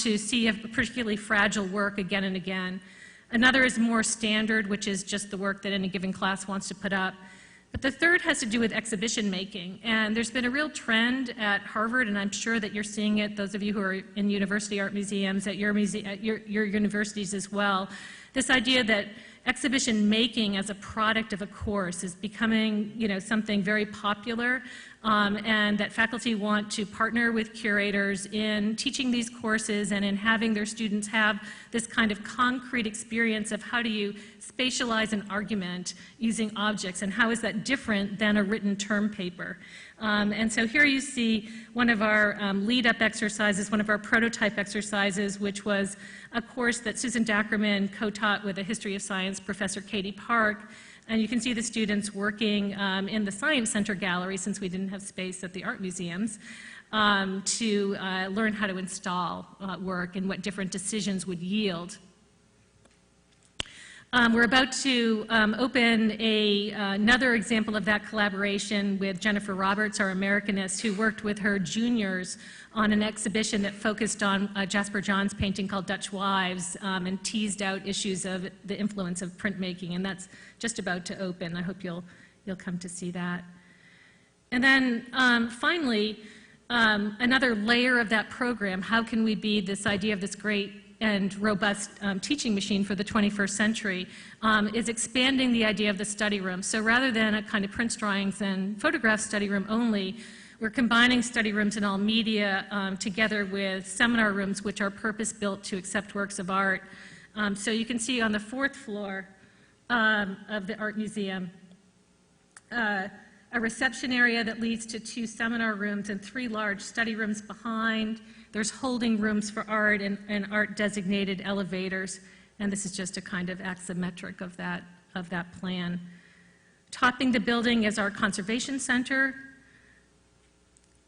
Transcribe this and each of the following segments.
to see a particularly fragile work again and again. Another is more standard, which is just the work that any given class wants to put up. But the third has to do with exhibition making. And there's been a real trend at Harvard, and I'm sure that you're seeing it, those of you who are in university art museums, at your universities as well, this idea that exhibition making as a product of a course is becoming, something very popular, and that faculty want to partner with curators in teaching these courses and in having their students have this kind of concrete experience of how do you spatialize an argument using objects, and how is that different than a written term paper. And so here you see one of our lead-up exercises, one of our prototype exercises, which was a course that Susan Dackerman co-taught with a history of science professor, Katie Park. And you can see the students working in the Science Center gallery, since we didn't have space at the art museums, to learn how to install work and what different decisions would yield. We're about to open another example of that collaboration with Jennifer Roberts, our Americanist, who worked with her juniors on an exhibition that focused on Jasper John's painting called Dutch Wives, and teased out issues of the influence of printmaking, and that's just about to open. I hope you'll come to see that. And then finally, another layer of that program, how can we be this idea of this great and robust teaching machine for the 21st century, is expanding the idea of the study room. So rather than a kind of prints, drawings, and photograph study room only, we're combining study rooms in all media together with seminar rooms, which are purpose-built to accept works of art. So you can see on the 4th floor of the Art Museum, a reception area that leads to 2 seminar rooms and 3 large study rooms behind. There's holding rooms for art and art-designated elevators, and this is just a kind of axiometric of that plan. Topping the building is our conservation center,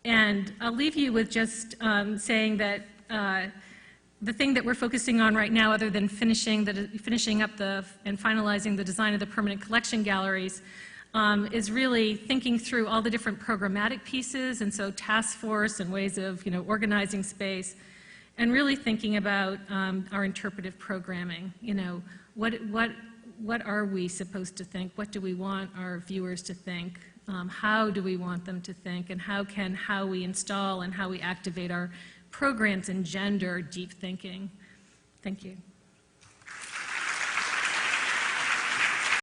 and I'll leave you with just saying that the thing that we're focusing on right now, other than finishing up and finalizing the design of the permanent collection galleries, is really thinking through all the different programmatic pieces, and so task force and ways of organizing space, and really thinking about our interpretive programming. What are we supposed to think? What do we want our viewers to think? How do we want them to think? And how we install and how we activate our programs engender deep thinking? Thank you.